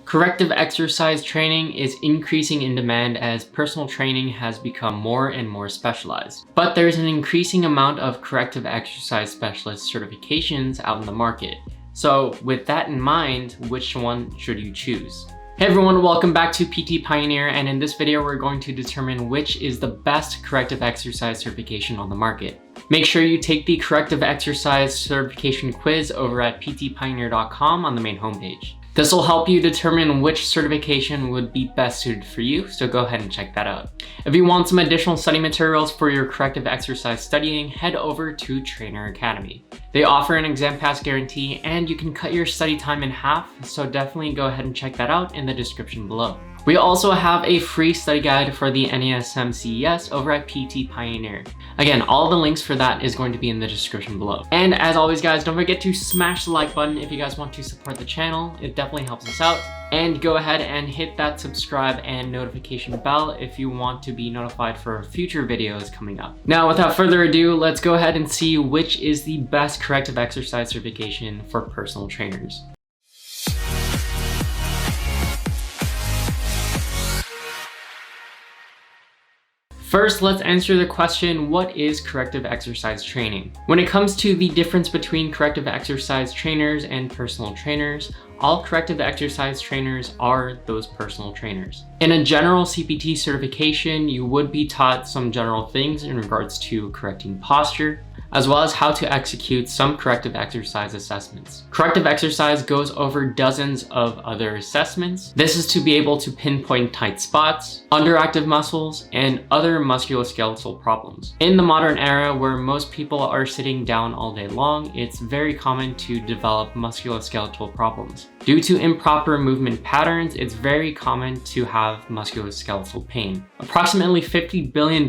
Corrective exercise training is increasing in demand as personal training has become more and more specialized. But there's an increasing amount of corrective exercise specialist certifications out in the market. So with that in mind, which one should you choose? Hey everyone, welcome back to PT Pioneer, and in this video we're going to determine which is the best corrective exercise certification on the market. Make sure you take the corrective exercise certification quiz over at ptpioneer.com on the main homepage. This will help you determine which certification would be best suited for you, so go ahead and check that out. If you want some additional study materials for your corrective exercise studying, head over to Trainer Academy. They offer an exam pass guarantee and you can cut your study time in half, so definitely go ahead and check that out in the description below. We also have a free study guide for the NASM CESt over at PT Pioneer. Again, all the links for that is going to be in the description below. And as always guys, don't forget to smash the like button if you guys want to support the channel. It definitely helps us out. And go ahead and hit that subscribe and notification bell if you want to be notified for future videos coming up. Now, without further ado, let's go ahead and see which is the best corrective exercise certification for personal trainers. First, let's answer the question, what is corrective exercise training? When it comes to the difference between corrective exercise trainers and personal trainers, all corrective exercise trainers are those personal trainers. In a general CPT certification, you would be taught some general things in regards to correcting posture, as well as how to execute some corrective exercise assessments. Corrective exercise goes over dozens of other assessments. This is to be able to pinpoint tight spots, underactive muscles, and other musculoskeletal problems. In the modern era where most people are sitting down all day long, it's very common to develop musculoskeletal problems. Due to improper movement patterns, it's very common to have musculoskeletal pain. Approximately $50 billion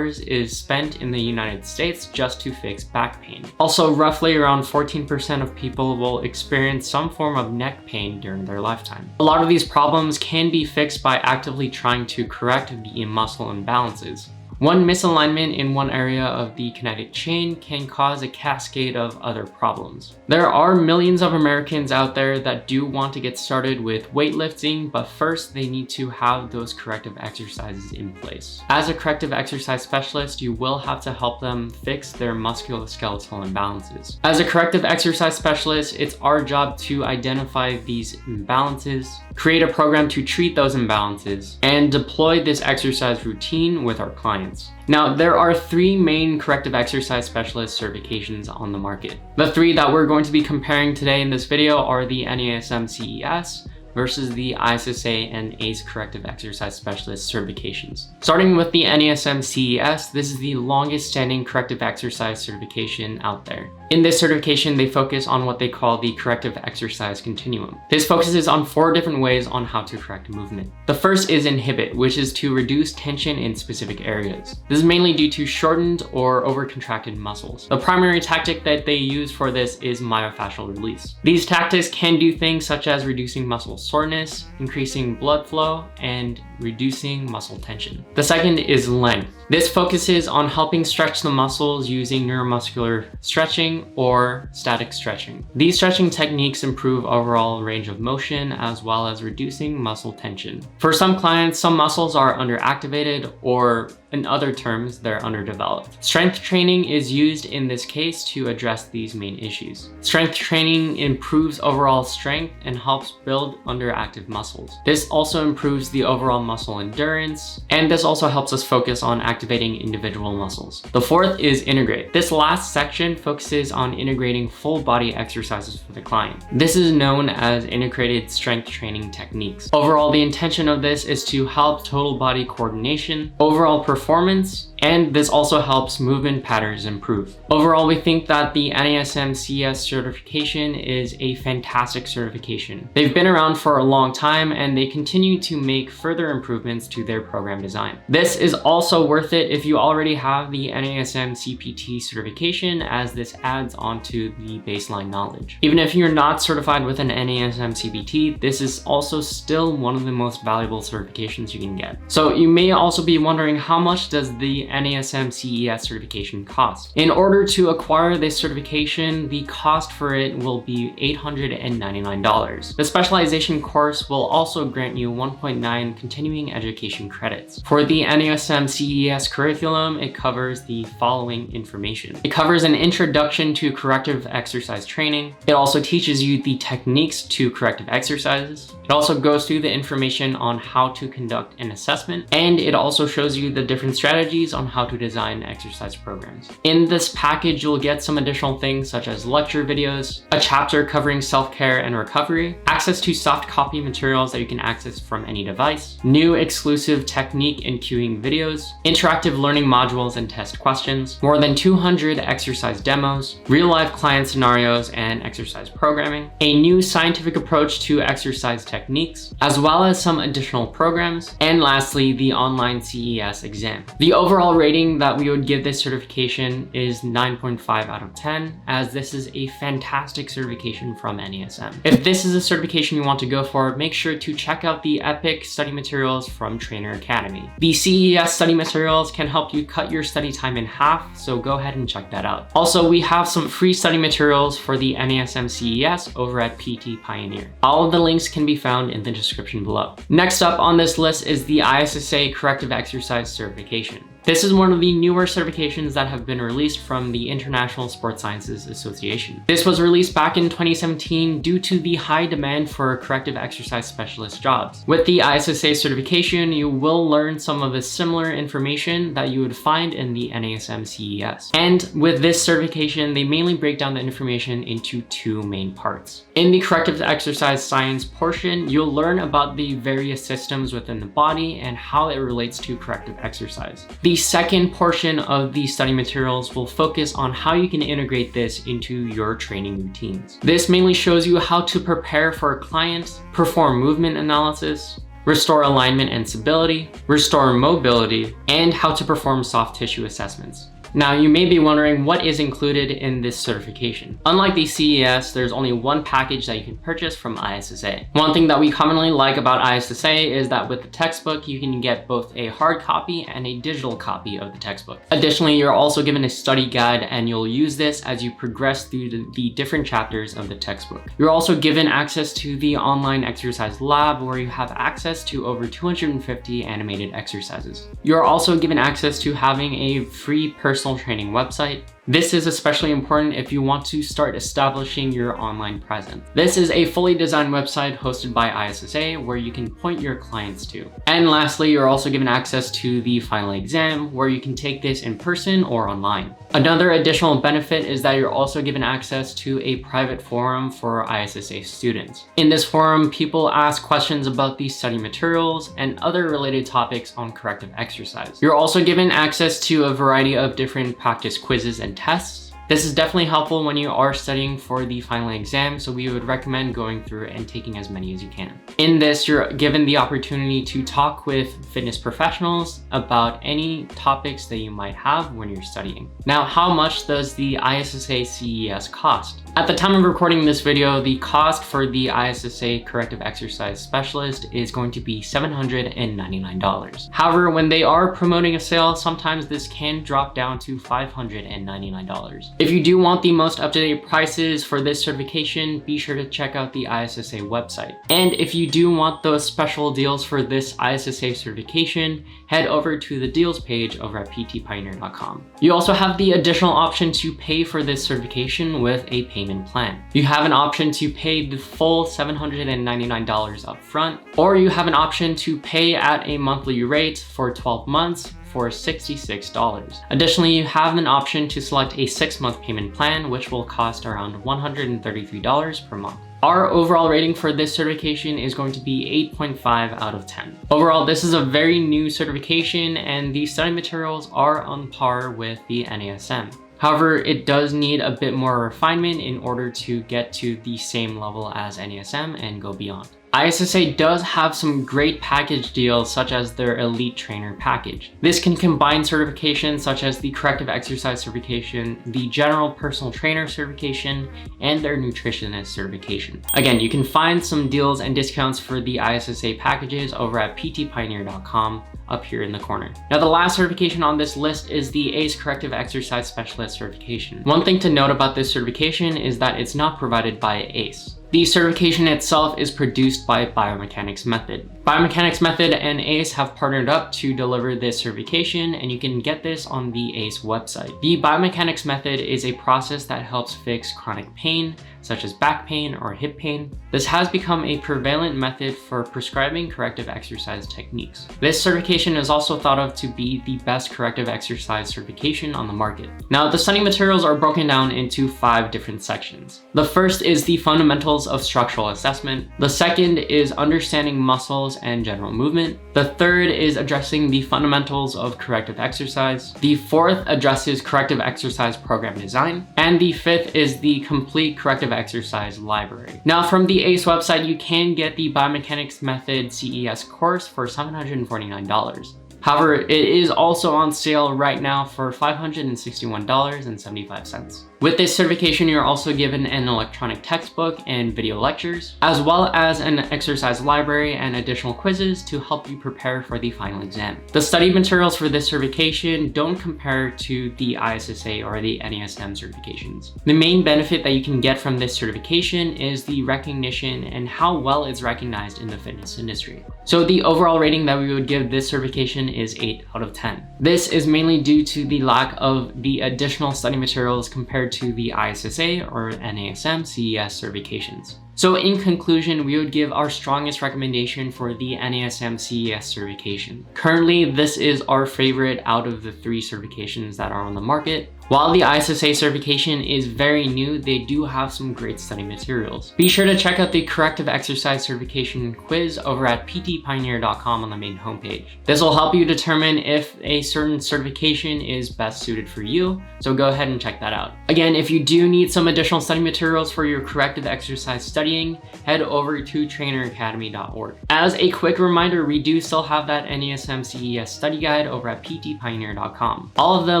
is spent in the United States just to fix back pain. Also, roughly around 14% of people will experience some form of neck pain during their lifetime. A lot of these problems can be fixed by actively trying to correct the muscle imbalances. One misalignment in one area of the kinetic chain can cause a cascade of other problems. There are millions of Americans out there that do want to get started with weightlifting, but first they need to have those corrective exercises in place. As a corrective exercise specialist, you will have to help them fix their musculoskeletal imbalances. As a corrective exercise specialist, it's our job to identify these imbalances, create a program to treat those imbalances, and deploy this exercise routine with our clients. Now, there are three main corrective exercise specialist certifications on the market. The three that we're going to be comparing today in this video are the NASM CESt versus the Issa and ACE corrective exercise specialist certifications. Starting with the NASM CESt, this is the longest standing corrective exercise certification out there. In this certification, they focus on what they call the corrective exercise continuum. This focuses on 4 different ways on how to correct movement. The first is inhibit, which is to reduce tension in specific areas. This is mainly due to shortened or overcontracted muscles. The primary tactic that they use for this is myofascial release. These tactics can do things such as reducing muscle soreness, increasing blood flow, and reducing muscle tension. The second is length. This focuses on helping stretch the muscles using neuromuscular stretching or static stretching. These stretching techniques improve overall range of motion as well as reducing muscle tension. For some clients, some muscles are underactivated, or in other terms, they're underdeveloped. Strength training is used in this case to address these main issues. Strength training improves overall strength and helps build underactive muscles. This also improves the overall muscle endurance, and this also helps us focus on activating individual muscles. The fourth is integrate. This last section focuses on integrating full body exercises for the client. This is known as integrated strength training techniques. Overall, the intention of this is to help total body coordination, overall performance, and this also helps movement patterns improve. Overall, we think that the NASM CESt certification is a fantastic certification. They've been around for a long time and they continue to make further improvements to their program design. This is also worth it if you already have the NASM CPT certification, as this adds onto the baseline knowledge. Even if you're not certified with an NASM CPT, this is also still one of the most valuable certifications you can get. So you may also be wondering, how much does the NASM CES certification cost. In order to acquire this certification, the cost for it will be $899. The specialization course will also grant you 1.9 continuing education credits. For the NASM CES curriculum, it covers the following information. It covers an introduction to corrective exercise training. It also teaches you the techniques to corrective exercises. It also goes through the information on how to conduct an assessment, and it also shows you the different strategies on how to design exercise programs. In this package, you'll get some additional things such as lecture videos, a chapter covering self-care and recovery, access to soft copy materials that you can access from any device, new exclusive technique and cueing videos, interactive learning modules and test questions, more than 200 exercise demos, real-life client scenarios and exercise programming, a new scientific approach to exercise techniques, as well as some additional programs, and lastly, the online CES exam. The overall rating that we would give this certification is 9.5 out of 10, as this is a fantastic certification from NASM. If this is a certification you want to go for, make sure to check out the epic study materials from Trainer Academy. The CES study materials can help you cut your study time in half, so go ahead and check that out. Also, we have some free study materials for the NASM CES over at PT Pioneer. All of the links can be found in the description below. Next up on this list is the ISSA Corrective Exercise Certification. This is one of the newer certifications that have been released from the International Sports Sciences Association. This was released back in 2017 due to the high demand for corrective exercise specialist jobs. With the ISSA certification, you will learn some of the similar information that you would find in the NASM CES. And with this certification, they mainly break down the information into two main parts. In the corrective exercise science portion, you'll learn about the various systems within the body and how it relates to corrective exercise. The second portion of the study materials will focus on how you can integrate this into your training routines. This mainly shows you how to prepare for a client, perform movement analysis, restore alignment and stability, restore mobility, and how to perform soft tissue assessments. Now, you may be wondering what is included in this certification. Unlike the CES, there's only one package that you can purchase from ISSA. One thing that we commonly like about ISSA is that with the textbook, you can get both a hard copy and a digital copy of the textbook. Additionally, you're also given a study guide, and you'll use this as you progress through the different chapters of the textbook. You're also given access to the online exercise lab, where you have access to over 250 animated exercises. You're also given access to having a free personal training website. This is especially important if you want to start establishing your online presence. This is a fully designed website hosted by ISSA where you can point your clients to. And lastly, you're also given access to the final exam where you can take this in person or online. Another additional benefit is that you're also given access to a private forum for ISSA students. In this forum, people ask questions about the study materials and other related topics on corrective exercise. You're also given access to a variety of different practice quizzes and tests. This is definitely helpful when you are studying for the final exam, so we would recommend going through and taking as many as you can. In this, you're given the opportunity to talk with fitness professionals about any topics that you might have when you're studying. Now, how much does the ISSA CES cost? At the time of recording this video, the cost for the ISSA Corrective Exercise Specialist is going to be $799. However, when they are promoting a sale, sometimes this can drop down to $599. If you do want the most up-to-date prices for this certification, be sure to check out the ISSA website. And if you do want those special deals for this ISSA certification, head over to the deals page over at ptpioneer.com. You also have the additional option to pay for this certification with a payment plan. You have an option to pay the full $799 up front, or you have an option to pay at a monthly rate for 12 months for $66. Additionally, you have an option to select a 6-month payment plan, which will cost around $133 per month. Our overall rating for this certification is going to be 8.5 out of 10. Overall, this is a very new certification, and the study materials are on par with the NASM. However, it does need a bit more refinement in order to get to the same level as NASM and go beyond. ISSA does have some great package deals such as their Elite Trainer package. This can combine certifications such as the Corrective Exercise certification, the General Personal Trainer certification, and their Nutritionist certification. Again, you can find some deals and discounts for the ISSA packages over at ptpioneer.com up here in the corner. Now, the last certification on this list is the ACE Corrective Exercise Specialist certification. One thing to note about this certification is that it's not provided by ACE. The certification itself is produced by Biomechanics Method. Biomechanics Method and ACE have partnered up to deliver this certification, and you can get this on the ACE website. The Biomechanics Method is a process that helps fix chronic pain, such as back pain or hip pain. This has become a prevalent method for prescribing corrective exercise techniques. This certification is also thought of to be the best corrective exercise certification on the market. Now, the study materials are broken down into 5 different sections. The first is the fundamentals of structural assessment. The second is understanding muscles and general movement. The third is addressing the fundamentals of corrective exercise. The fourth addresses corrective exercise program design. And the fifth is the complete corrective exercise library. Now, from the ACE website, you can get the Biomechanics Method CES course for $749. However, it is also on sale right now for $561.75. With this certification, you're also given an electronic textbook and video lectures, as well as an exercise library and additional quizzes to help you prepare for the final exam. The study materials for this certification don't compare to the ISSA or the NASM certifications. The main benefit that you can get from this certification is the recognition and how well it's recognized in the fitness industry. So the overall rating that we would give this certification is 8 out of 10. This is mainly due to the lack of the additional study materials compared to the ISSA or NASM CES certifications. So in conclusion, we would give our strongest recommendation for the NASM CES certification. Currently, this is our favorite out of the 3 certifications that are on the market. While the ISSA certification is very new, they do have some great study materials. Be sure to check out the Corrective Exercise Certification quiz over at ptpioneer.com on the main homepage. This will help you determine if a certain certification is best suited for you, so go ahead and check that out. Again, if you do need some additional study materials for your corrective exercise studying, head over to traineracademy.org. As a quick reminder, we do still have that NASM CES study guide over at ptpioneer.com. All of the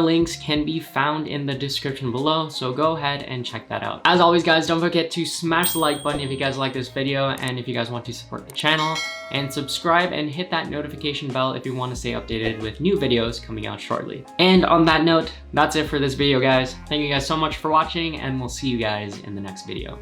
links can be found in the description below, so go ahead and check that out. As always, guys, don't forget to smash the like button if you guys like this video, and if you guys want to support the channel, and subscribe and hit that notification bell if you want to stay updated with new videos coming out shortly. And on that note, that's it for this video, guys. Thank you guys so much for watching, and we'll see you guys in the next video.